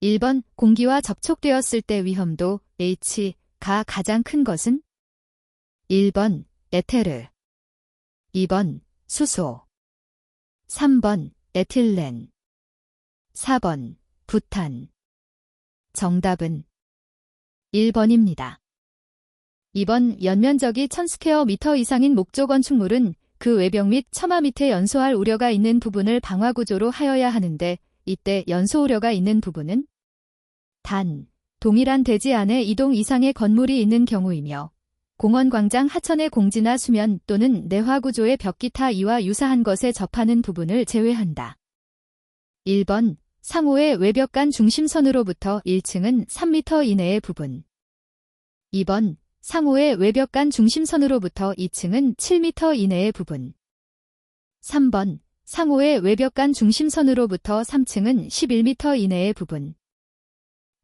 1번 공기와 접촉되었을 때 위험도 H가 가장 큰 것은? 1번 에테르, 2번 수소, 3번 에틸렌, 4번 부탄. 정답은 1번입니다. 2번 연면적이 1000스퀘어미터 이상인 목조 건축물은 그 외벽 및 처마 밑에 연소할 우려가 있는 부분을 방화구조로 하여야 하는데 이때 연소 우려가 있는 부분은 단, 동일한 대지 안에 2동 이상의 건물이 있는 경우이며 공원 광장 하천의 공지나 수면 또는 내화구조의 벽 기타 이와 유사한 것에 접하는 부분을 제외한다. 1번 상호의 외벽 간 중심선으로부터 1층은 3m 이내의 부분. 2번 상호의 외벽 간 중심선으로부터 2층은 7m 이내의 부분. 3번 상호의 외벽 간 중심선으로부터 3층은 11m 이내의 부분.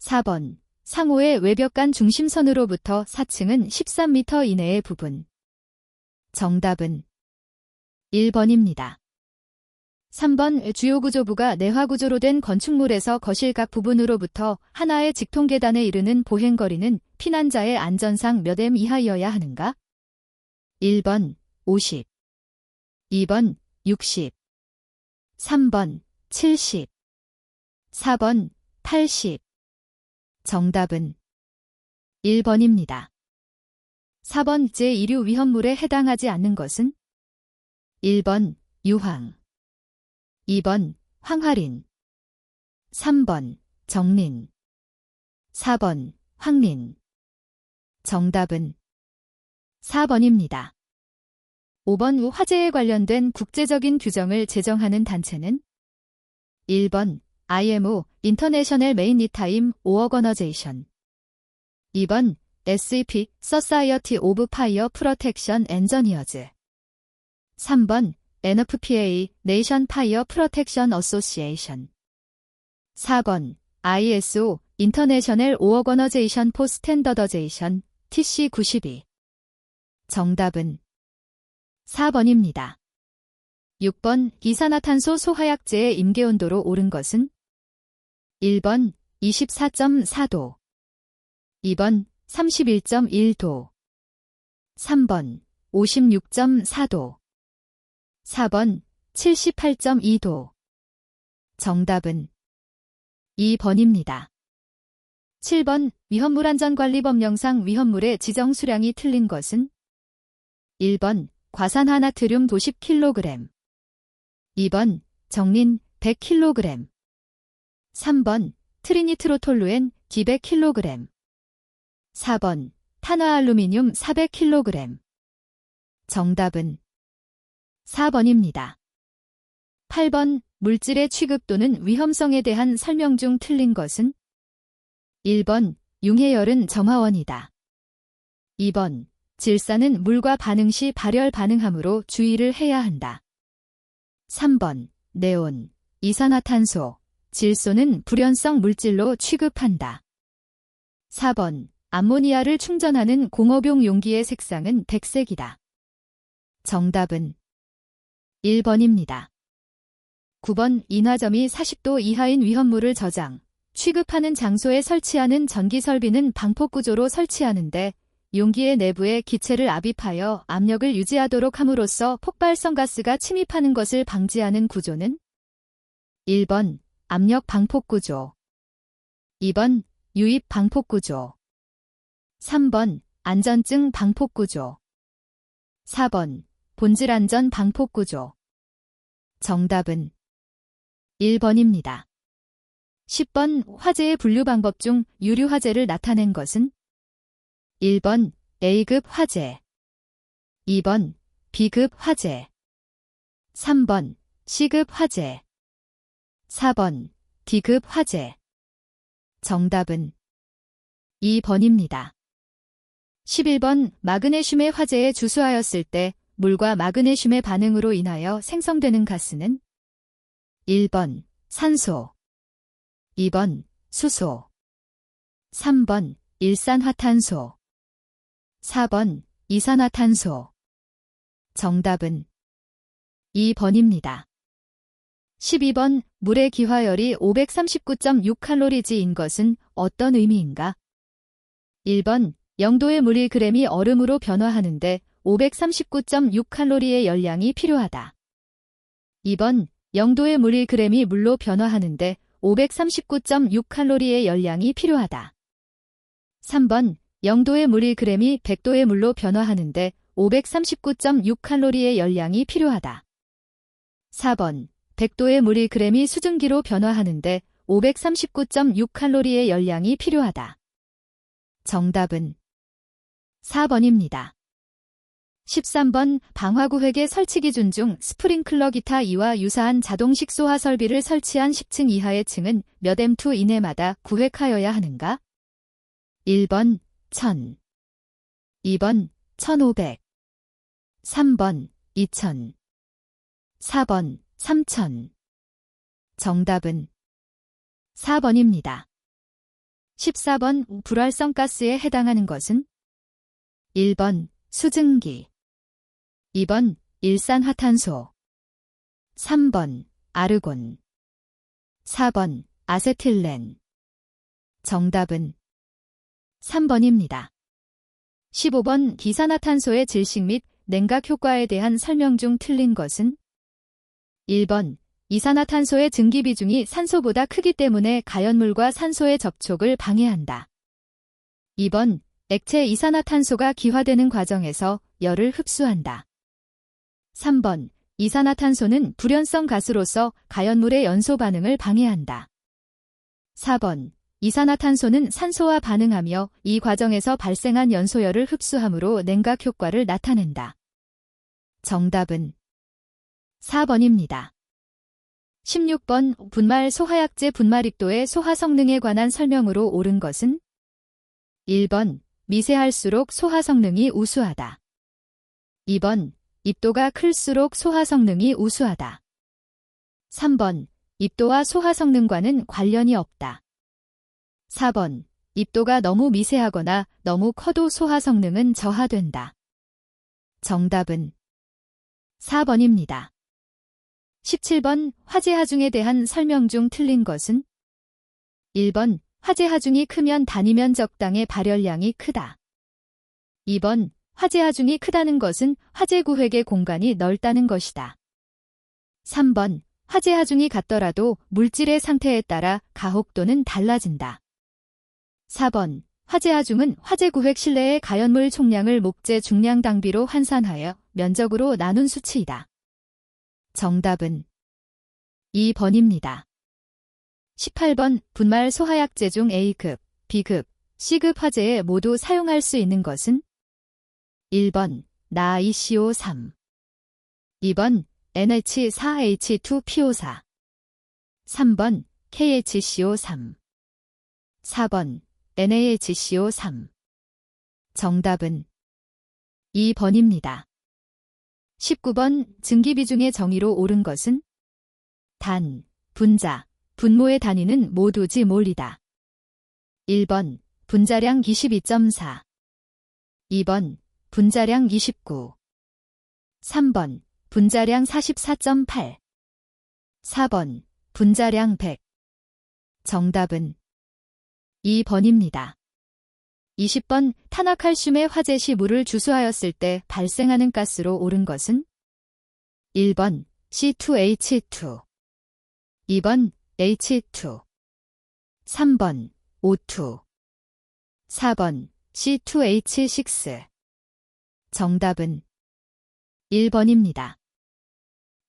4번 상호의 외벽 간 중심선으로부터 4층은 13m 이내의 부분. 정답은 1번입니다. 3번 주요구조부가 내화구조로 된 건축물에서 거실 각 부분으로부터 하나의 직통계단에 이르는 보행거리는 피난자의 안전상 몇 m 이하여야 하는가? 1번 50, 2번 60, 3번 70, 4번 80. 정답은 1번입니다. 4번 제1류 위험물에 해당하지 않는 것은? 1번 유황, 2번 황화린, 3번 정린, 4번 황린. 정답은 4번입니다. 5번 화재에 관련된 국제적인 규정을 제정하는 단체는? 1번 IMO 인터내셔널 메리타임 오어거너제이션, 2번 SEP Society of Fire Protection Engineers, 3번 NFPA Nation Fire Protection Association, 4번 ISO International Organization for Standardization TC92. 정답은 4번입니다. 6번 이산화탄소 소화약제의 임계온도로 오른 것은? 1번 24.4도, 2번 31.1도, 3번 56.4도, 4번 78.2도. 정답은 2번입니다. 7번 위험물안전관리법령상 위험물의 지정 수량이 틀린 것은? 1번 과산화나트륨 도 10kg, 2번 정린 100kg, 3번 트리니트로톨루엔 200kg, 4번 탄화알루미늄 400kg. 정답은 4번입니다. 8번 물질의 취급 또는 위험성에 대한 설명 중 틀린 것은? 1번 융해열은 점화원이다. 2번 질산은 물과 반응 시 발열 반응하므로 주의를 해야 한다. 3번 네온, 이산화탄소, 질소는 불연성 물질로 취급한다. 4번 암모니아를 충전하는 공업용 용기의 색상은 백색이다. 정답은 1번입니다. 9번 인화점이 40도 이하인 위험물을 저장, 취급하는 장소에 설치하는 전기설비는 방폭구조로 설치하는데 용기의 내부에 기체를 압입하여 압력을 유지하도록 함으로써 폭발성 가스가 침입하는 것을 방지하는 구조는? 1번 압력 방폭구조, 2번 유입 방폭구조, 3번 안전증 방폭구조, 4번 본질 안전 방폭구조. 정답은 1번입니다. 10번 화재의 분류 방법 중 유류 화재를 나타낸 것은? 1번 A급 화재, 2번 B급 화재, 3번 C급 화재, 4번 D급 화재. 정답은 2번입니다. 11번 마그네슘의 화재에 주수하였을 때 물과 마그네슘의 반응으로 인하여 생성되는 가스는? 1번 산소, 2번 수소, 3번 일산화탄소, 4번 이산화탄소. 정답은 2번입니다. 12번 물의 기화열이 539.6칼로리지인 것은 어떤 의미인가? 1번 0도의 물이 g이 얼음으로 변화하는데 539.6칼로리의 열량이 필요하다. 2번 0도의 물이 g이 물로 변화하는데 539.6칼로리의 열량이 필요하다. 3번 0도의 물이 g이 100도의 물로 변화하는데 539.6칼로리의 열량이 필요하다. 4번 100도의 물이 g이 수증기로 변화하는데 539.6칼로리의 열량이 필요하다. 정답은 4번입니다. 13번 방화구획의 설치 기준 중 스프링클러 기타 이와 유사한 자동식 소화 설비를 설치한 10층 이하의 층은 몇 M2 이내마다 구획하여야 하는가? 1번 1000, 2번 1500, 3번 2000, 4번 3000. 정답은 4번입니다. 14번 불활성 가스에 해당하는 것은 1번 수증기, 2번 일산화탄소, 3번 아르곤, 4번 아세틸렌. 정답은 3번입니다. 15번 기산화탄소의 질식 및 냉각 효과에 대한 설명 중 틀린 것은 1번 이산화탄소의 증기 비중이 산소보다 크기 때문에 가연물과 산소의 접촉을 방해한다. 2번 액체 이산화탄소가 기화되는 과정에서 열을 흡수한다. 3번 이산화탄소는 불연성 가스로서 가연물의 연소 반응을 방해한다. 4번 이산화탄소는 산소와 반응하며 이 과정에서 발생한 연소열을 흡수함으로 냉각 효과를 나타낸다. 정답은 4번입니다. 16번 분말 소화약제 분말입도의 소화 성능에 관한 설명으로 옳은 것은 1번 미세할수록 소화 성능이 우수하다. 2번 입도가 클수록 소화 성능이 우수하다. 3번 입도와 소화 성능과는 관련이 없다. 4번 입도가 너무 미세하거나 너무 커도 소화 성능은 저하된다. 정답은 4번입니다. 17번 화재 하중에 대한 설명 중 틀린 것은 1번 화재 하중이 크면 단위면 적당의 발열량이 크다. 2번 화재 하중이 크다는 것은 화재 구획의 공간이 넓다는 것이다. 3번 화재 하중이 같더라도 물질의 상태에 따라 가혹도는 달라진다. 4번 화재 하중은 화재 구획 실내의 가연물 총량을 목재 중량 당비로 환산하여 면적으로 나눈 수치이다. 정답은 2번입니다. 18번 분말 소화약제 중 A급, B급, C급 화재에 모두 사용할 수 있는 것은 1번 나이CO3, 2번 NH4H2PO4, 3번 KHCO3, 4번 NaHCO3. 정답은 2번입니다. 19번 증기비중의 정의로 옳은 것은 단, 분자, 분모의 단위는 모두지 몰이다. 1번 분자량 22.4, 2번 분자량 29, 3번 분자량 44.8, 4번 분자량 100. 정답은 2번입니다. 20번 탄화칼슘의 화재 시 물을 주수하였을 때 발생하는 가스로 옳은 것은 1번 C2H2, 2번 H2, 3번 O2, 4번 C2H6. 정답은 1번입니다.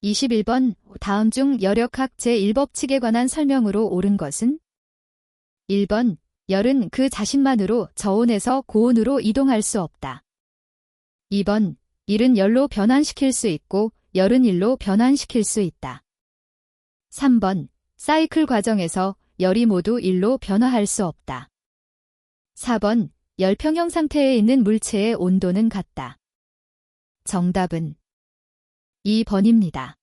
21번 다음 중 열역학 제1법칙에 관한 설명으로 옳은 것은 1번 열은 그 자신만으로 저온에서 고온으로 이동할 수 없다. 2번 일은 열로 변환시킬 수 있고 열은 일로 변환시킬 수 있다. 3번 사이클 과정에서 열이 모두 일로 변화할 수 없다. 4번 열평형 상태에 있는 물체의 온도는 같다. 정답은 2번입니다.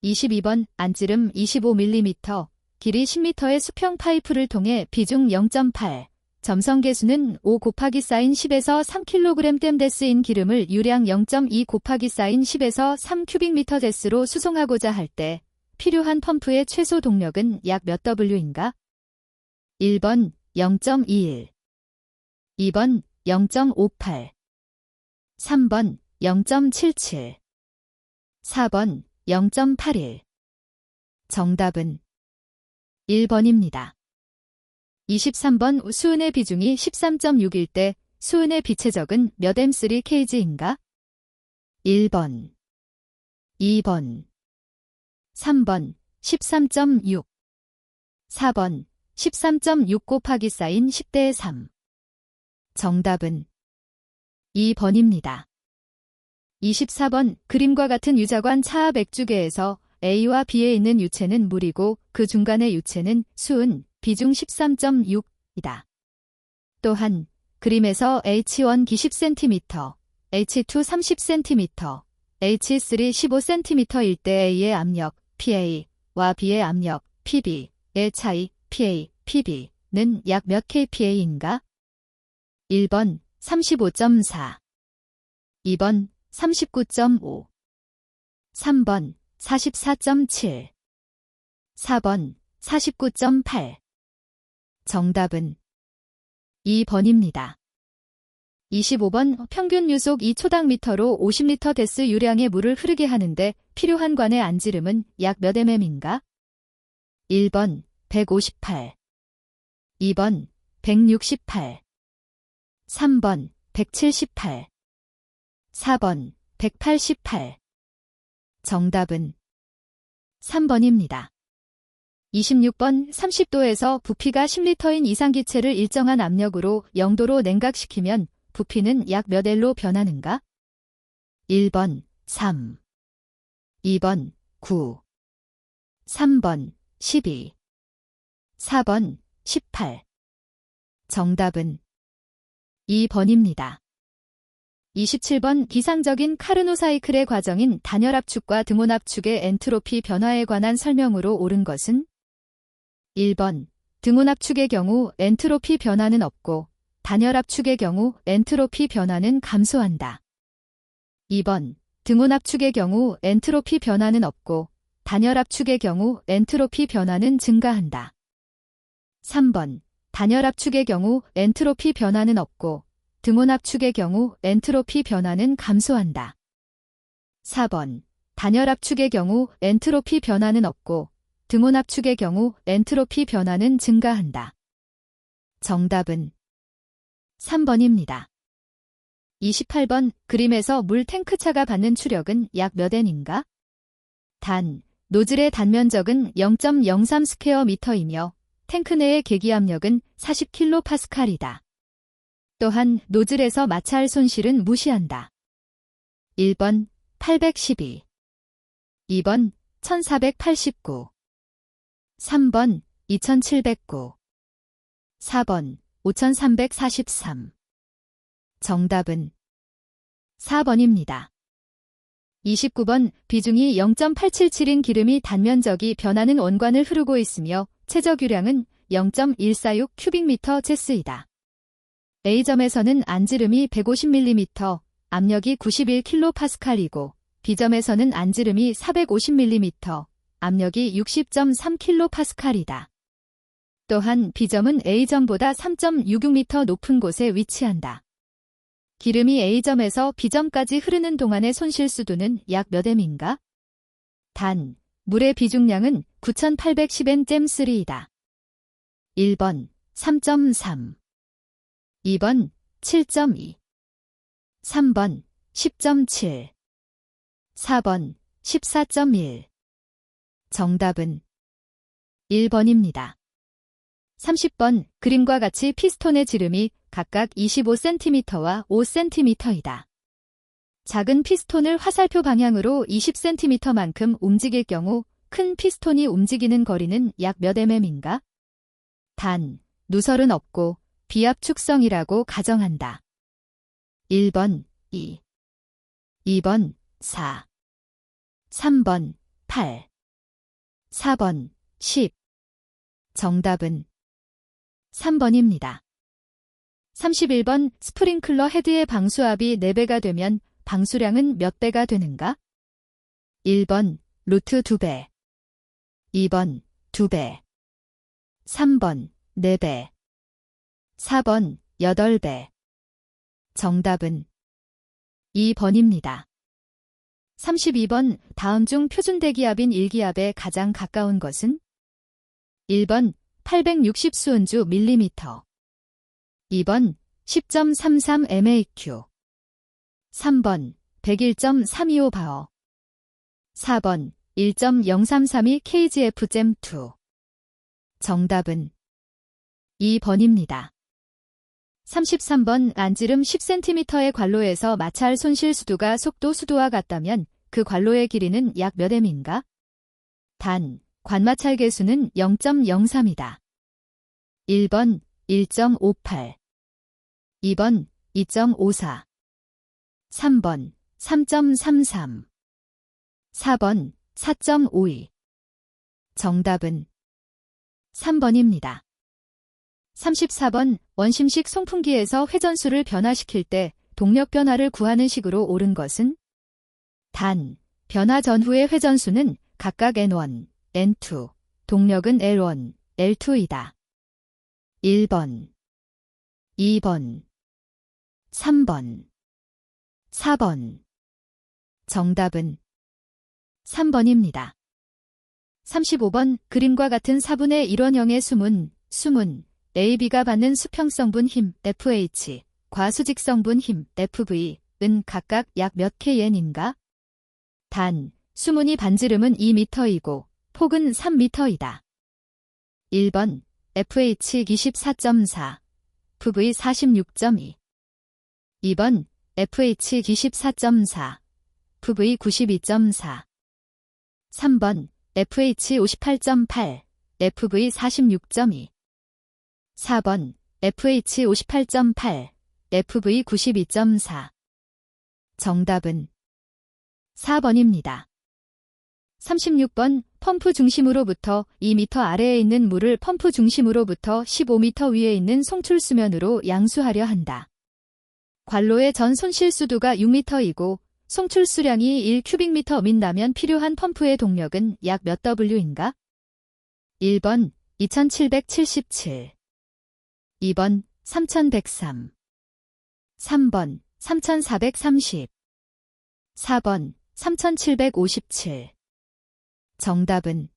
22번 안찌름 25mm, 길이 10m의 수평 파이프를 통해 비중 0.8, 점성계수는 5 곱하기 사인 10에서 3kg 댐데스인 기름을 유량 0.2 곱하기 사인 10에서 3 큐빅미터 데스로 수송하고자 할 때 필요한 펌프의 최소 동력은 약 몇 W인가? 1번 0.21, 2번 0.58, 3번 0.77, 4번 0.81. 정답은 1번입니다. 23번 수은의 비중이 13.6일 때 수은의 비체적은 몇 M3Kg인가? 1번, 2번, 3번 13.6, 4번 13.6 곱하기 사인 10대의 3. 정답은 2번입니다. 24번 그림과 같은 유자관 차압 액주계에서 A와 B에 있는 유체는 물이고 그 중간의 유체는 수은, 비중 13.6이다. 또한 그림에서 H1 기 10cm, H2 30cm, H3 15cm일 때 A의 압력, PA와 B의 압력, PB의 차이, PA, PB는 약 몇 kPa인가? 1번 35.4, 2번 39.5, 3번 44.7, 4번 49.8. 정답은 2번입니다. 25번 평균 유속 2초당 미터로 50리터 데스 유량의 물을 흐르게 하는데 필요한 관의 안지름은 약 몇 mm인가? 1번 158, 2번 168, 3번 178, 4번 188. 정답은 3번입니다. 26번 30도에서 부피가 10리터인 이상기체를 일정한 압력으로 0도로 냉각시키면 부피는 약 몇 L로 변하는가? 1번 3, 2번 9, 3번 12, 4번 18. 정답은 2번입니다. 27번 기상적인 카르노 사이클의 과정인 단열압축과 등온압축의 엔트로피 변화에 관한 설명으로 옳은 것은? 1번 등온압축의 경우 엔트로피 변화는 없고 단열압축의 경우 엔트로피 변화는 감소한다. 2번 등온압축의 경우 엔트로피 변화는 없고 단열압축의 경우 엔트로피 변화는 증가한다. 3번 단열압축의 경우 엔트로피 변화는 없고 등온압축의 경우 엔트로피 변화는 감소한다. 4번 단열압축의 경우 엔트로피 변화는 없고 등온압축의 경우 엔트로피 변화는 증가한다. 정답은 3번입니다. 28번 그림에서 물 탱크차가 받는 추력은 약 몇 N인가? 단, 노즐의 단면적은 0.03 스퀘어 미터이며 탱크 내의 계기압력은 40kPa이다. 또한 노즐에서 마찰 손실은 무시한다. 1번 812, 2번 1489, 3번 2709, 4번 5343. 정답은 4번입니다. 29번 비중이 0.877인 기름이 단면적이 변하는 원관을 흐르고 있으며 최적 유량은 0.146 큐빅미터 제스이다. A점에서는 안지름이 150mm, 압력이 91kPa이고 B점에서는 안지름이 450mm, 압력이 60.3kPa이다. 또한 B점은 A점보다 3.66m 높은 곳에 위치한다. 기름이 A점에서 B점까지 흐르는 동안의 손실 수도는 약 몇 M인가? 단, 물의 비중량은 9810N/3이다. 1번 3.3, 2번 7.2, 3번 10.7, 4번 14.1. 정답은 1번입니다. 30번 그림과 같이 피스톤의 지름이 각각 25cm와 5cm이다. 작은 피스톤을 화살표 방향으로 20cm만큼 움직일 경우 큰 피스톤이 움직이는 거리는 약 몇 mm인가? 단, 누설은 없고 비압축성이라고 가정한다. 1번 2, 2번 4, 3번 8, 4번 10. 정답은 3번입니다. 31번 스프링클러 헤드의 방수압이 4배가 되면 방수량은 몇 배가 되는가? 1번 루트 2배, 2번 2배, 3번 4배, 4번 8배. 정답은 2번입니다. 32번 다음 중 표준대기압인 일기압에 가장 가까운 것은? 1번 860 수은주 밀리미터, 2번 10.33 MAQ, 3번 101.325 바어, 4번 1.0332 KGF-2. 정답은 2번입니다. 33번 안지름 10cm의 관로에서 마찰 손실 수두가 속도 수두와 같다면 그 관로의 길이는 약 몇 m인가? 단, 관마찰 계수는 0.03이다. 1번 1.58, 2번 2.54, 3번 3.33, 4번 4.52. 정답은 3번입니다. 34번 원심식 송풍기에서 회전수를 변화시킬 때 동력 변화를 구하는 식으로 옳은 것은? 단, 변화 전후의 회전수는 각각 N1, N2, 동력은 L1, L2이다. 1번, 2번, 3번, 4번. 정답은 3번입니다. 35번 그림과 같은 4분의 1원형의 수문 AB가 받는 수평성분 힘 FH, 과수직성분 힘 FV은 각각 약 몇 KN인가? 단, 수문이 반지름은 2m이고 폭은 3m이다. 1번 FH 24.4, FV 46.2, 2번 FH 24.4, FV 92.4, 3번 FH 58.8, FV 46.2, 4번 FH 58.8, FV 92.4. 정답은 4번입니다. 36번 펌프 중심으로부터 2m 아래에 있는 물을 펌프 중심으로부터 15m 위에 있는 송출수면으로 양수하려 한다. 관로의 전 손실수두가 6m이고 송출수량이 1큐빅미터 민다면 필요한 펌프의 동력은 약 몇 W인가? 1번 2777, 2번 3103, 3번 3430, 4번 3757. 정답은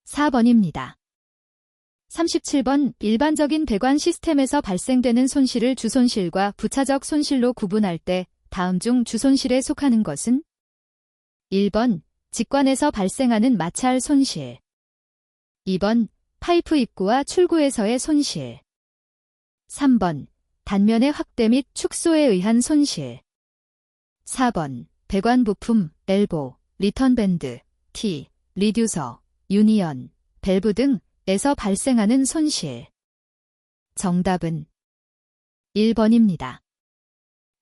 4번입니다. 37번 일반적인 배관 시스템에서 발생되는 손실을 주손실과 부차적 손실로 구분할 때 다음 중 주손실에 속하는 것은? 1번 직관에서 발생하는 마찰 손실, 2번 파이프 입구와 출구에서의 손실, 3번 단면의 확대 및 축소에 의한 손실, 4번 배관 부품, 엘보, 리턴밴드, T, 리듀서, 유니언, 밸브 등에서 발생하는 손실. 정답은 1번입니다.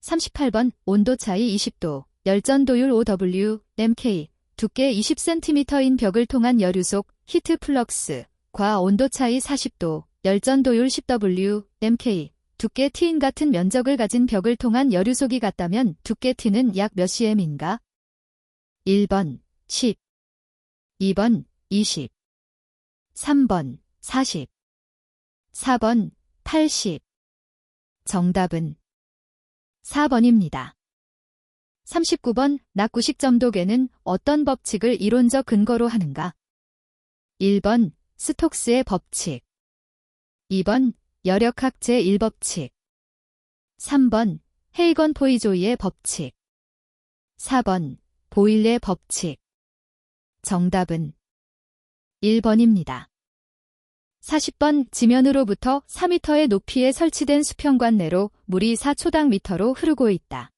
38번 온도 차이 20도, 열전도율 OW, MK, 두께 20cm인 벽을 통한 여류 속 히트 플럭스, 과 온도 차이 40도, 열전도율 10W, MK, 두께 T인 같은 면적을 가진 벽을 통한 여류 속이 같다면 두께 T는 약 몇 cm인가? 1번 10, 2번 20, 3번 40, 4번 80. 정답은 4번입니다. 39번 낙구식 점도계는 어떤 법칙을 이론적 근거로 하는가? 1번 스톡스의 법칙, 2번 여력학 제1법칙, 3번 헤이건 포이조이의 법칙, 4번 보일레 법칙. 정답은 1번입니다. 40번 지면으로부터 4m의 높이에 설치된 수평관 내로 물이 4초당 미터로 흐르고 있다.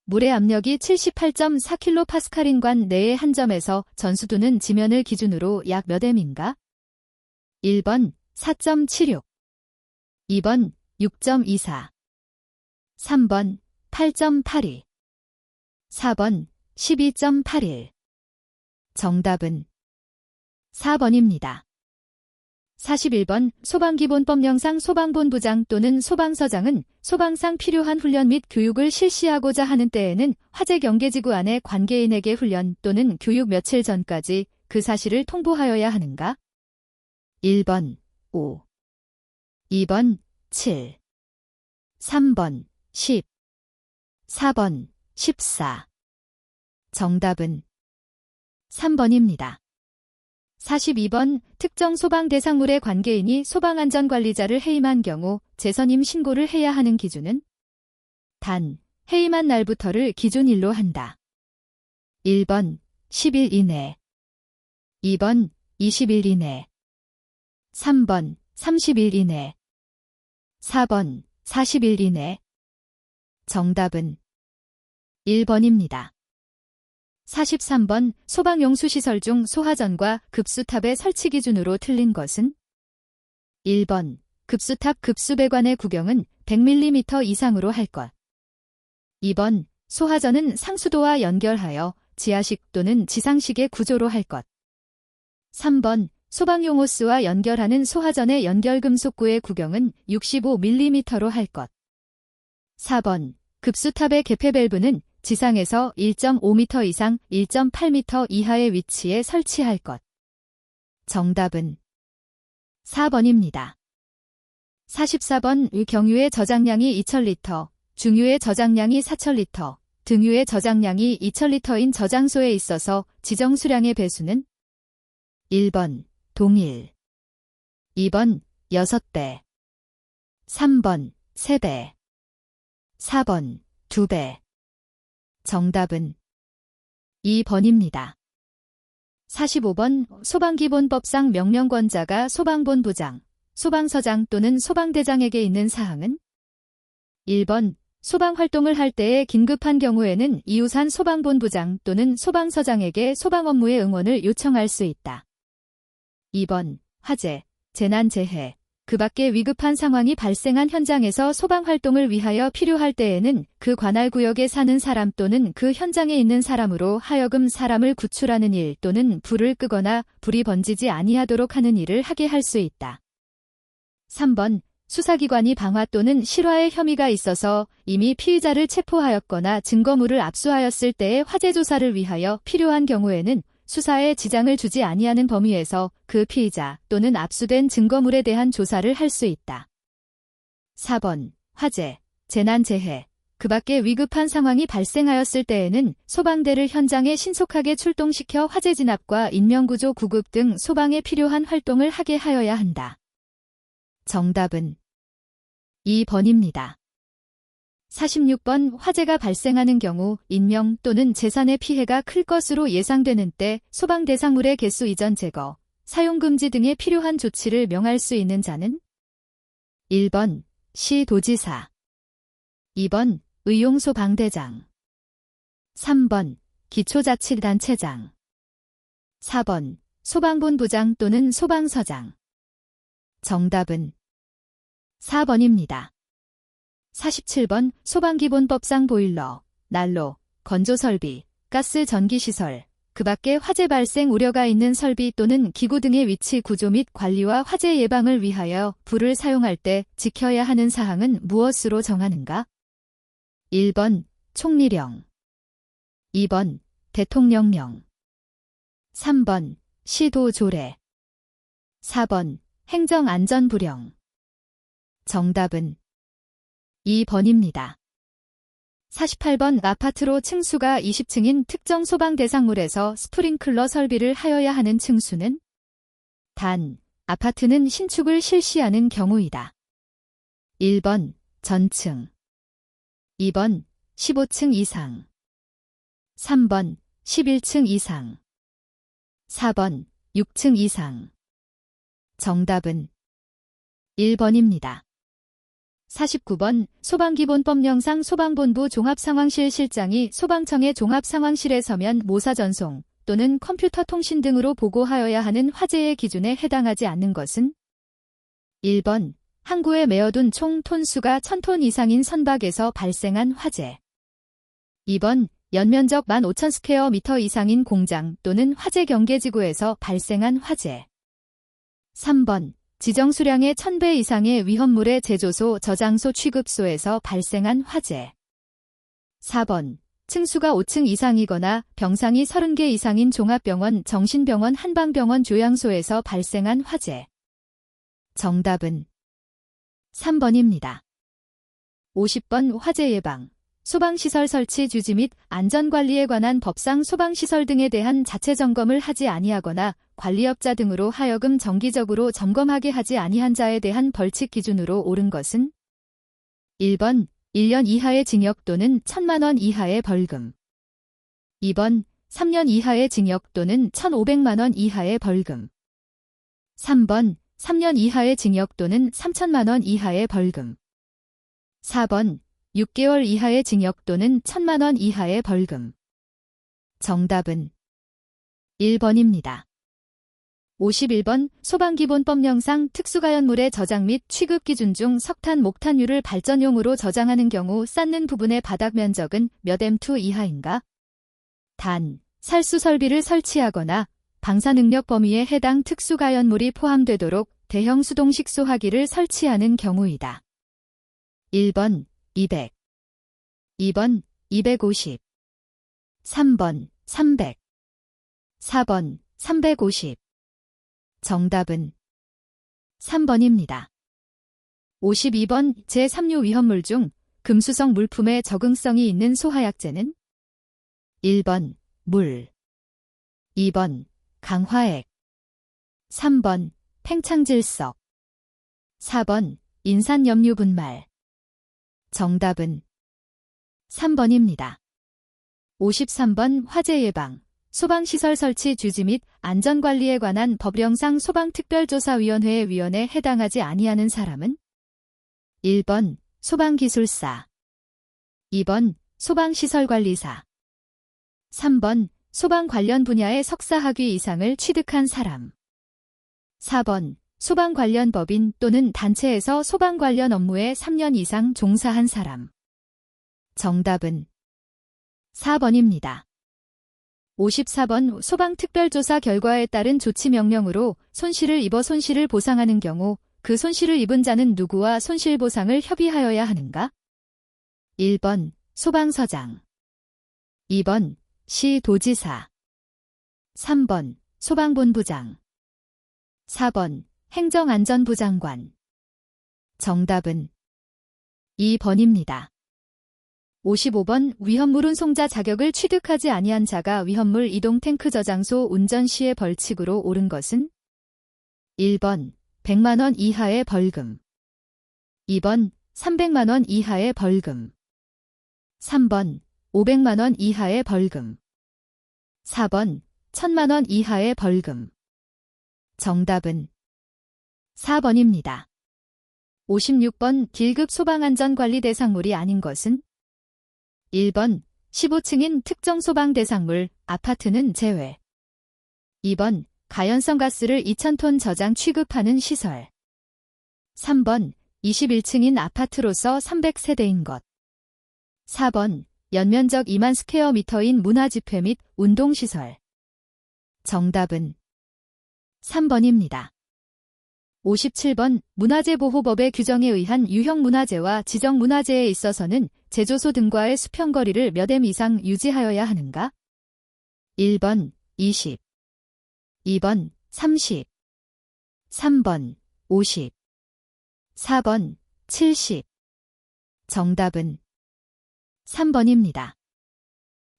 물의 압력이 78.4kPa인 관 내의 한 점에서 전수두는 지면을 기준으로 약 몇 m인가? 1번 4.76, 2번 6.24, 3번 8.82, 4번 12.81. 정답은 4번입니다. 41번 소방기본법령상 소방본부장 또는 소방서장은 소방상 필요한 훈련 및 교육을 실시하고자 하는 때에는 화재 경계지구 안의 관계인에게 훈련 또는 교육 며칠 전까지 그 사실을 통보하여야 하는가? 1번 5, 2번 7, 3번 10, 4번 14. 정답은 3번입니다. 42번 특정 소방 대상물의 관계인이 소방안전관리자를 해임한 경우 재선임 신고를 해야 하는 기준은? 단, 해임한 날부터를 기준일로 한다. 1번 10일 이내, 2번 20일 이내, 3번 30일 이내, 4번 40일 이내. 정답은 1번입니다. 43번 소방용수시설 중 소하전과 급수탑의 설치 기준으로 틀린 것은? 1번 급수탑 급수배관의 구경은 100mm 이상으로 할 것. 2번 소하전은 상수도와 연결하여 지하식 또는 지상식의 구조로 할 것. 3번 소방용 호스와 연결하는 소하전의 연결금속구의 구경은 65mm로 할 것. 4번 급수탑의 개폐 밸브는 지상에서 1.5m 이상 1.8m 이하의 위치에 설치할 것. 정답은 4번입니다. 44번 경유의 저장량이 2000리터, 중유의 저장량이 4000리터, 등유의 저장량이 2000리터인 저장소에 있어서 지정 수량의 배수는? 1번 동일, 2번 6배, 3번 3배, 4번 2배. 정답은 2번입니다. 45번 소방기본법상 명령권자가 소방본부장, 소방서장 또는 소방대장에게 있는 사항은? 1번 소방활동을 할 때에 긴급한 경우에는 이우산 소방본부장 또는 소방서장에게 소방업무의 응원을 요청할 수 있다. 2번 화재, 재난재해, 그 밖에 위급한 상황이 발생한 현장에서 소방활동을 위하여 필요할 때에는 그 관할 구역에 사는 사람 또는 그 현장에 있는 사람으로 하여금 사람을 구출하는 일 또는 불을 끄거나 불이 번지지 아니하도록 하는 일을 하게 할 수 있다. 3번 수사기관이 방화 또는 실화의 혐의가 있어서 이미 피의자를 체포하였거나 증거물을 압수하였을 때의 화재 조사를 위하여 필요한 경우에는 수사에 지장을 주지 아니하는 범위에서 그 피의자 또는 압수된 증거물에 대한 조사를 할 수 있다. 4번 화재, 재난재해, 그 밖에 위급한 상황이 발생하였을 때에는 소방대를 현장에 신속하게 출동시켜 화재 진압과 인명구조 구급 등 소방에 필요한 활동을 하게 하여야 한다. 정답은 2번입니다. 46번 화재가 발생하는 경우 인명 또는 재산의 피해가 클 것으로 예상되는 때 소방 대상물의 개수 이전 제거, 사용 금지 등의 필요한 조치를 명할 수 있는 자는? 1번 시도지사, 2번 의용소방대장, 3번 기초자치단체장, 4번 소방본부장 또는 소방서장. 정답은 4번입니다. 47번 소방기본법상 보일러, 난로, 건조설비, 가스 전기시설, 그 밖에 화재 발생 우려가 있는 설비 또는 기구 등의 위치 구조 및 관리와 화재 예방을 위하여 불을 사용할 때 지켜야 하는 사항은 무엇으로 정하는가? 1번 총리령, 2번 대통령령, 3번 시도조례, 4번 행정안전부령. 정답은 2번입니다. 48번 아파트로 층수가 20층인 특정 소방 대상물에서 스프링클러 설비를 하여야 하는 층수는? 단, 아파트는 신축을 실시하는 경우이다. 1번 전층, 2번 15층 이상, 3번 11층 이상, 4번 6층 이상. 정답은 1번입니다. 49번 소방기본법령상 소방본부 종합상황실 실장이 소방청의 종합상황실에 서면 모사 전송 또는 컴퓨터 통신 등으로 보고하여야 하는 화재의 기준에 해당하지 않는 것은? 1번 항구에 메어둔 총 톤수가 1000톤 이상인 선박에서 발생한 화재, 2번 연면적 15,000스퀘어미터 이상인 공장 또는 화재 경계지구에서 발생한 화재, 3번 지정 수량의 1000배 이상의 위험물의 제조소, 저장소, 취급소에서 발생한 화재, 4번 층수가 5층 이상이거나 병상이 30개 이상인 종합병원, 정신병원, 한방병원, 조양소에서 발생한 화재. 정답은 3번입니다. 50번 화재 예방, 소방시설 설치 주지 및 안전관리에 관한 법상 소방시설 등에 대한 자체 점검을 하지 아니하거나 관리업자 등으로 하여금 정기적으로 점검하게 하지 아니한 자에 대한 벌칙 기준으로 옳은 것은 1번 1년 이하의 징역 또는 1,000만 원 이하의 벌금, 2번 3년 이하의 징역 또는 1,500만 원 이하의 벌금, 3번 3년 이하의 징역 또는 3,000만 원 이하의 벌금, 4번 6개월 이하의 징역 또는 1,000만 원 이하의 벌금. 정답은 1번입니다. 51번 소방기본법령상 특수가연물의 저장 및 취급 기준 중 석탄, 목탄유를 발전용으로 저장하는 경우 쌓는 부분의 바닥 면적은 몇 M2 이하인가? 단, 살수 설비를 설치하거나 방사 능력 범위에 해당 특수가연물이 포함되도록 대형 수동식 소화기를 설치하는 경우이다. 1번 200, 2번 250, 3번 300, 4번 350. 정답은 3번입니다. 52번 제3류 위험물 중 금수성 물품에 적응성이 있는 소화약제는 1번 물, 2번 강화액, 3번 팽창질석, 4번 인산염류 분말. 정답은 3번입니다. 53번 화재 예방, 소방시설 설치 주지 및 안전관리에 관한 법령상 소방특별조사위원회의 위원에 해당하지 아니하는 사람은 1번 소방기술사, 2번 소방시설관리사, 3번 소방 관련 분야의 석사학위 이상을 취득한 사람, 4번 소방 관련 법인 또는 단체에서 소방 관련 업무에 3년 이상 종사한 사람. 정답은 4번입니다. 54번 소방특별조사 결과에 따른 조치 명령으로 손실을 입어 손실을 보상하는 경우 그 손실을 입은 자는 누구와 손실보상을 협의하여야 하는가? 1번 소방서장, 2번 시도지사, 3번 소방본부장, 4번 행정안전부 장관. 정답은 2번입니다. 55번 위험물 운송자 자격을 취득하지 아니한 자가 위험물 이동 탱크 저장소 운전 시의 벌칙으로 옳은 것은 1번 100만 원 이하의 벌금, 2번 300만 원 이하의 벌금, 3번 500만 원 이하의 벌금, 4번 1,000만 원 이하의 벌금. 정답은 4번입니다. 56번 길급 소방안전관리 대상물이 아닌 것은 1번 15층인 특정 소방 대상물, 아파트는 제외, 2번 가연성 가스를 2,000톤 저장 취급하는 시설, 3번 21층인 아파트로서 300세대인 것, 4번 연면적 2만 스퀘어미터인 문화집회 및 운동시설. 정답은 3번입니다. 57번 문화재보호법의 규정에 의한 유형문화재와 지정문화재에 있어서는 제조소 등과의 수평거리를 몇 M 이상 유지하여야 하는가? 1번 20, 2번 30, 3번 50, 4번 70. 정답은 3번입니다.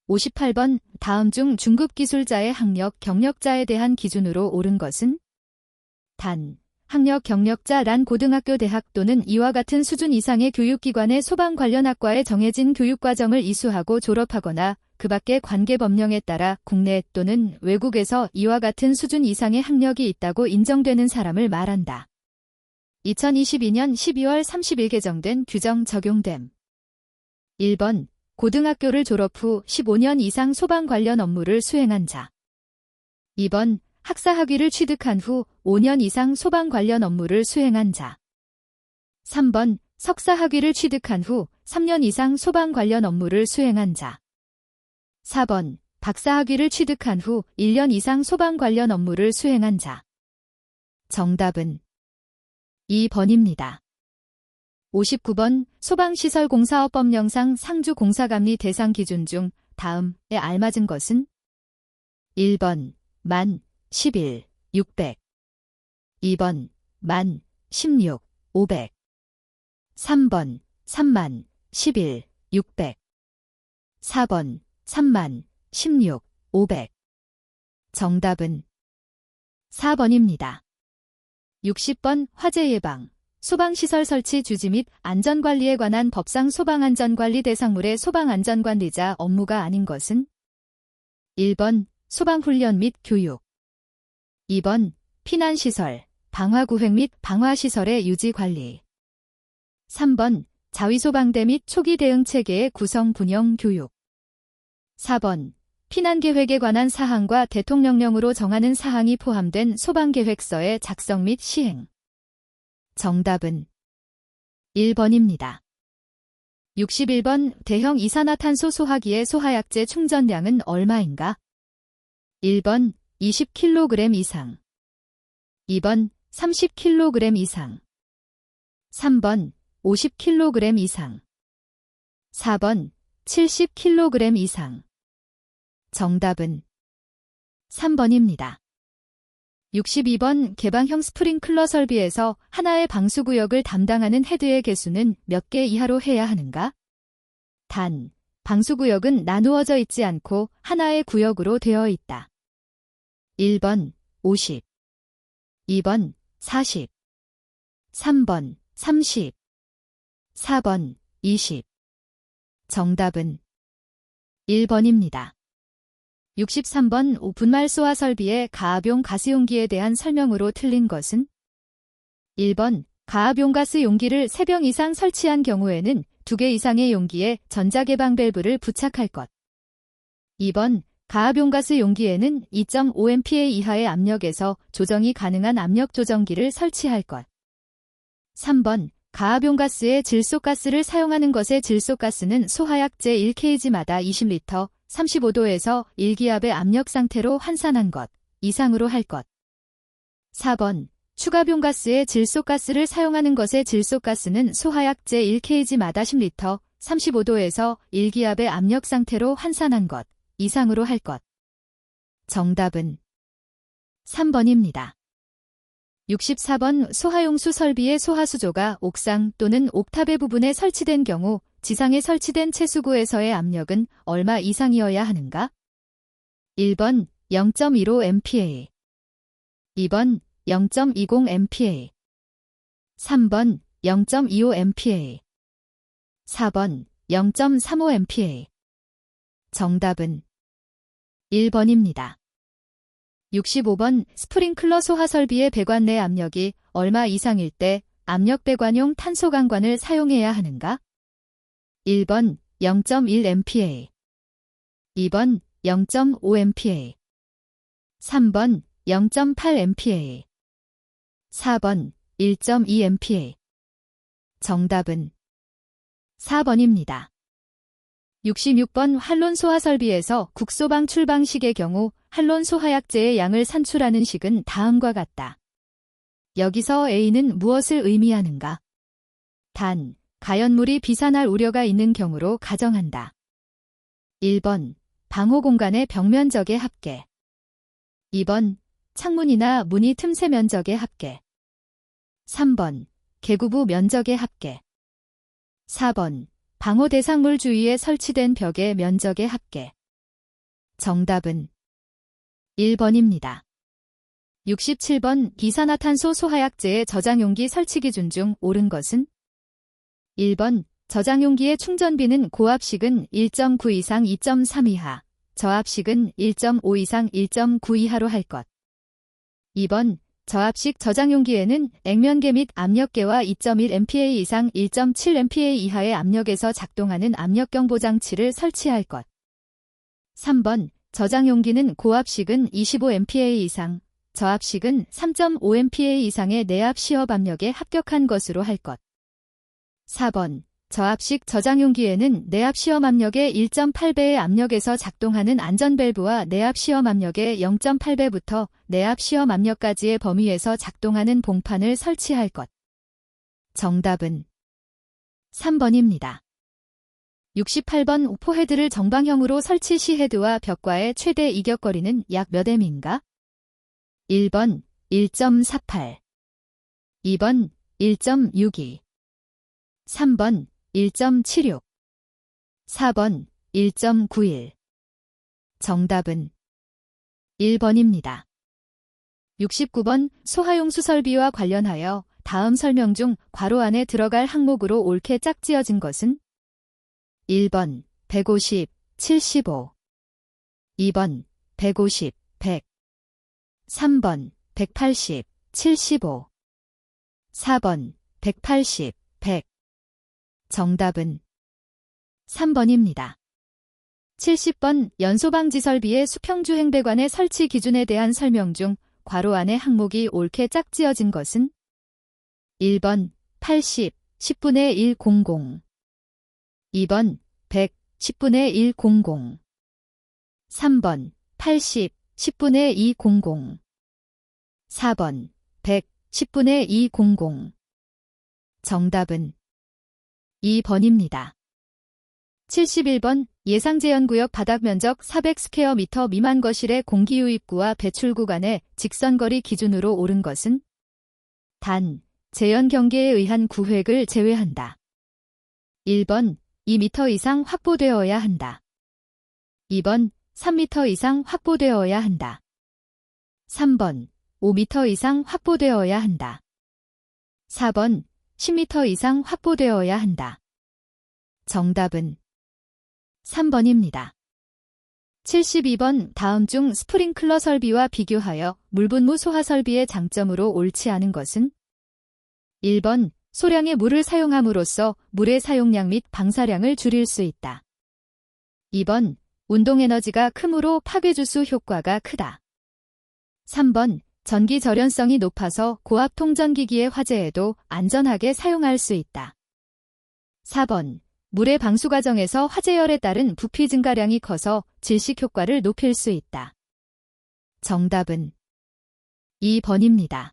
58번 다음 중 중급기술자의 학력, 경력자에 대한 기준으로 옳은 것은 단, 학력 경력자란 고등학교, 대학 또는 이와 같은 수준 이상의 교육기관의 소방 관련 학과에 정해진 교육과정을 이수하고 졸업하거나 그 밖의 관계법령에 따라 국내 또는 외국에서 이와 같은 수준 이상의 학력이 있다고 인정되는 사람을 말한다. 2022년 12월 30일 개정된 규정 적용됨. 1번 고등학교를 졸업 후 15년 이상 소방 관련 업무를 수행한 자. 2번 학사학위를 취득한 후 5년 이상 소방 관련 업무를 수행한 자. 3번 석사학위를 취득한 후 3년 이상 소방 관련 업무를 수행한 자. 4번 박사학위를 취득한 후 1년 이상 소방 관련 업무를 수행한 자. 정답은 2번입니다. 59번 소방시설공사업법령상 상주공사감리 대상 기준 중 다음에 알맞은 것은 1번 만 11, 600 2번 만 16, 500 3번 3만 11, 600 4번 3만 16, 500 정답은 4번입니다. 60번 화재 예방, 소방시설 설치 주지 및 안전관리에 관한 법상 소방안전관리 대상물의 소방안전관리자 업무가 아닌 것은 1번 소방훈련 및 교육 2번 피난시설, 방화구획 및 방화시설의 유지관리 3번 자위소방대 및 초기 대응 체계의 구성 분영 교육 4번 피난계획에 관한 사항과 대통령령으로 정하는 사항이 포함된 소방계획서의 작성 및 시행. 정답은 1번입니다. 61번 대형 이산화탄소 소화기의 소화약제 충전량은 얼마인가? 1번 20kg 이상 2번 30kg 이상 3번 50kg 이상 4번 70kg 이상 정답은 3번입니다. 62번 개방형 스프링클러 설비에서 하나의 방수구역을 담당하는 헤드의 개수는 몇 개 이하로 해야 하는가? 단, 방수구역은 나누어져 있지 않고 하나의 구역으로 되어 있다. 1번 50 2번 40 3번 30 4번 20 정답은 1번입니다. 63번 분말 소화 설비의 가압용 가스 용기에 대한 설명으로 틀린 것은 1번 가압용 가스 용기를 3병 이상 설치한 경우에는 2개 이상의 용기에 전자개방 밸브를 부착할 것. 2번 가압용 가스 용기에는 2.5MPa 이하의 압력에서 조정이 가능한 압력 조정기를 설치할 것. 3번 가압용 가스에 질소가스를 사용하는 것의 질소가스는 소화약제 1kg마다 20L 35도에서 1기압의 압력 상태로 환산한 것 이상으로 할 것. 4번 추가병 가스에 질소가스를 사용하는 것의 질소가스는 소화약제 1kg마다 10L 35도에서 1기압의 압력 상태로 환산한 것 이상으로 할 것. 정답은 3번입니다. 64번 소하용수 설비의 소하수조가 옥상 또는 옥탑의 부분에 설치된 경우 지상에 설치된 채수구에서의 압력은 얼마 이상이어야 하는가? 1번 0.15MPa 2번 0.20MPa 3번 0.25MPa 4번 0.35MPa 정답은 1번입니다. 65번 스프링클러 소하 설비의 배관 내 압력이 얼마 이상일 때 압력 배관용 탄소 강관을 사용해야 하는가? 1번 0.1MPa 2번 0.5MPa 3번 0.8MPa 4번 1.2MPa 정답은 4번입니다. 66번 한론 소화 설비에서 국소방 출방식의 경우 한론 소화약제의 양을 산출하는 식은 다음과 같다. 여기서 A는 무엇을 의미하는가? 단, 가연물이 비산할 우려가 있는 경우로 가정한다. 1번, 방호 공간의 벽 면적의 합계 2번, 창문이나 문이 틈새 면적의 합계 3번, 개구부 면적의 합계 4번, 방호 대상물 주위에 설치된 벽의 면적의 합계. 정답은 1번입니다. 67번 이산화탄소 소화약제의 저장용기 설치 기준 중 옳은 것은 1번 저장용기의 충전비는 고압식은 1.9 이상 2.3 이하, 저압식은 1.5 이상 1.9 이하로 할 것. 2번 저압식 저장용기에는 액면계 및 압력계와 2.1MPa 이상 1.7MPa 이하의 압력에서 작동하는 압력경보 장치를 설치할 것. 3번 저장용기는 고압식은 25MPa 이상, 저압식은 3.5MPa 이상의 내압 시업 압력에 합격한 것으로 할 것. 4번 저압식 저장용기에는 내압 시험 압력의 1.8배의 압력에서 작동하는 안전밸브와 내압 시험 압력의 0.8배부터 내압 시험 압력까지의 범위에서 작동하는 봉판을 설치할 것. 정답은 3번입니다. 68번 포헤드를 정방형으로 설치 시 헤드와 벽과의 최대 이격거리는 약 몇 m인가? 1번 1.48, 2번 1.62, 3번 1.76, 4번 1.91. 정답은 1번입니다. 69번 소하용 수설비와 관련하여 다음 설명 중 괄호 안에 들어갈 항목으로 옳게 짝지어진 것은 1번 150, 75, 2번 150, 100, 3번 180, 75, 4번 180, 100. 정답은 3번입니다. 70번 연소방지 설비의 수평주 행배관의 설치 기준에 대한 설명 중 괄호 안에 항목이 옳게 짝지어진 것은 1번 80, 10분의 1 00, 2번 100, 10분의 1 00, 3번 80, 10분의 2 00, 4번 100, 10분의 2 00. 정답은 2번입니다. 71번 예상제한구역 바닥면적 400스퀘어미터 미만 거실의 공기유입구와 배출구 간의 직선거리 기준으로 옳은 것은 단, 제연 경계에 의한 구획을 제외한다. 1번 2m 이상 확보되어야 한다. 2번 3m 이상 확보되어야 한다. 3번 5m 이상 확보되어야 한다. 4번 10m 이상 확보되어야 한다. 정답은 3번입니다. 72번 다음 중 스프링클러 설비와 비교하여 물분무 소화 설비의 장점으로 옳지 않은 것은 1번 소량의 물을 사용함으로써 물의 사용량 및 방사량을 줄일 수 있다. 2번 운동에너지가 크므로 파괴주수 효과가 크다. 3번 전기 절연성이 높아서 고압 통전기기의 화재에도 안전하게 사용할 수 있다. 4번 물의 방수 과정에서 화재열에 따른 부피 증가량이 커서 질식 효과를 높일 수 있다. 정답은 2번입니다.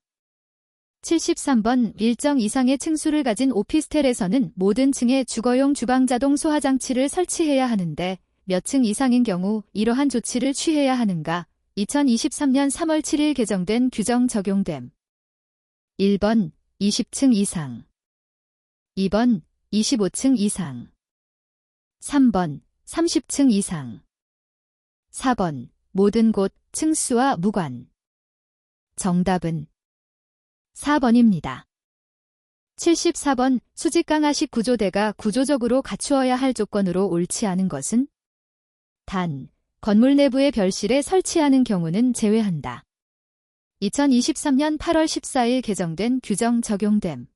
73번 일정 이상의 층수를 가진 오피스텔에서는 모든 층에 주거용 주방자동 소화장치를 설치해야 하는데 몇 층 이상인 경우 이러한 조치를 취해야 하는가? 2023년 3월 7일 개정된 규정 적용됨. 1번 20층 이상, 2번 25층 이상, 3번 30층 이상, 4번 모든 곳 층수와 무관. 정답은 4번입니다. 74번 수직 강화식 구조대가 구조적으로 갖추어야 할 조건으로 옳지 않은 것은 단, 건물 내부의 별실에 설치하는 경우는 제외한다. 2023년 8월 14일 개정된 규정 적용됨.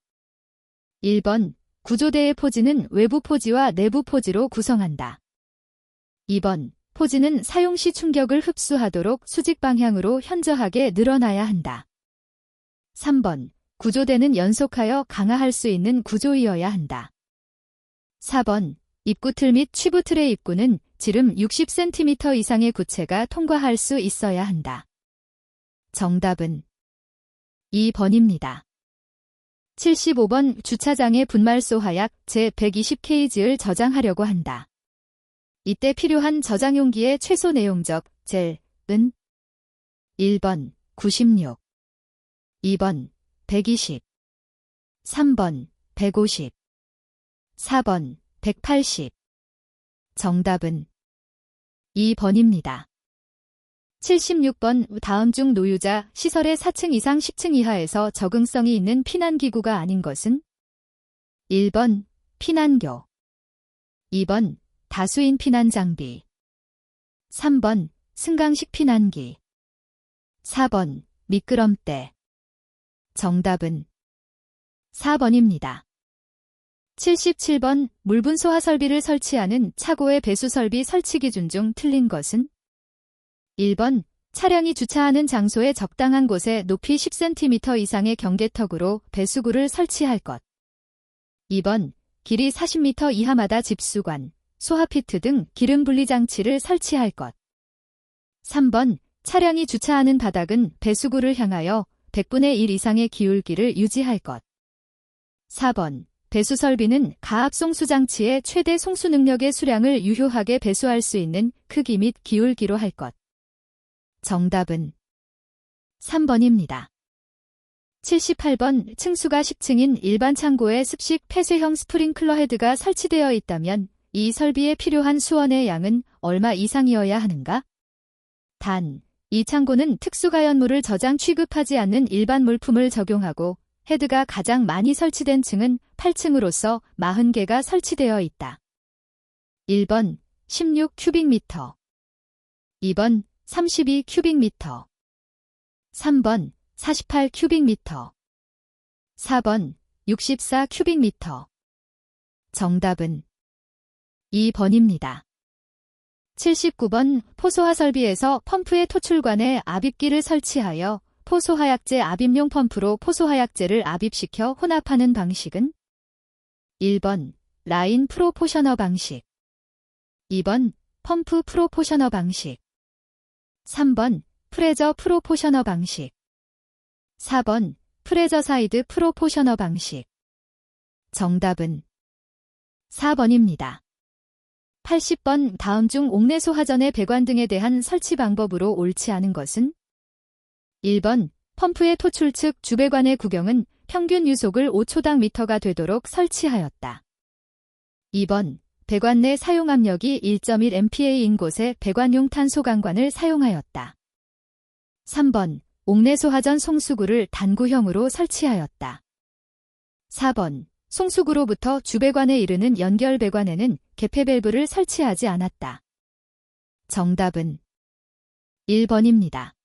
1번 구조대의 포지는 외부 포지와 내부 포지로 구성한다. 2번 포지는 사용 시 충격을 흡수하도록 수직 방향으로 현저하게 늘어나야 한다. 3번 구조대는 연속하여 강화할 수 있는 구조이어야 한다. 4번 입구틀 및 취부틀의 입구는 지름 60cm 이상의 구체가 통과할 수 있어야 한다. 정답은 2번입니다. 75번 주차장에 분말소 하약 제120kg를 저장하려고 한다. 이때 필요한 저장 용기의 최소 내용적 젤은 1번 96, 2번 120, 3번 150, 4번 180. 정답은 2번입니다. 76번 다음 중 노유자 시설의 4층 이상 10층 이하에서 적응성이 있는 피난기구가 아닌 것은 1번 피난교, 2번 다수인 피난장비, 3번 승강식 피난기, 4번 미끄럼대. 정답은 4번입니다. 77번 물분소화 설비를 설치하는 차고의 배수설비 설치 기준 중 틀린 것은 1번 차량이 주차하는 장소의 적당한 곳에 높이 10cm 이상의 경계턱으로 배수구를 설치할 것. 2번 길이 40m 이하마다 집수관, 소화피트 등 기름 분리 장치를 설치할 것. 3번 차량이 주차하는 바닥은 배수구를 향하여 100분의 1 이상의 기울기를 유지할 것. 4번 배수 설비는 가압 송수 장치의 최대 송수 능력의 수량을 유효하게 배수할 수 있는 크기 및 기울기로 할 것. 정답은 3번입니다. 78번 층수가 10층인 일반 창고에 습식 폐쇄형 스프링클러 헤드가 설치되어 있다면 이 설비에 필요한 수원의 양은 얼마 이상이어야 하는가? 단, 이 창고는 특수가연물을 저장 취급하지 않는 일반 물품을 적용하고 헤드가 가장 많이 설치된 층은 8층으로서 40개가 설치되어 있다. 1번 16 큐빅미터 2번 32 큐빅미터 3번 48 큐빅미터 4번 64 큐빅미터 정답은 2번입니다. 79번 포소하 설비에서 펌프의 토출관에 압입기를 설치하여 포소하약제 압입용 펌프로 포소하약제를 압입시켜 혼합하는 방식은 1번 라인 프로포셔너 방식 2번 펌프 프로포셔너 방식 3번 프레저 프로포셔너 방식 4번 프레저 사이드 프로포셔너 방식 정답은 4번입니다. 80번 다음 중 옥내 소하전의 배관 등에 대한 설치 방법으로 옳지 않은 것은 1번 펌프의 토출 측 주배관의 구경은 평균 유속을 5초당 미터가 되도록 설치하였다. 2번 배관 내 사용 압력이 1.1MPa인 곳에 배관용 탄소강관을 사용하였다. 3번 옥내 소하전 송수구를 단구형으로 설치하였다. 4번 송수구로부터 주배관에 이르는 연결 배관에는 개폐 밸브를 설치하지 않았다. 정답은 1번입니다.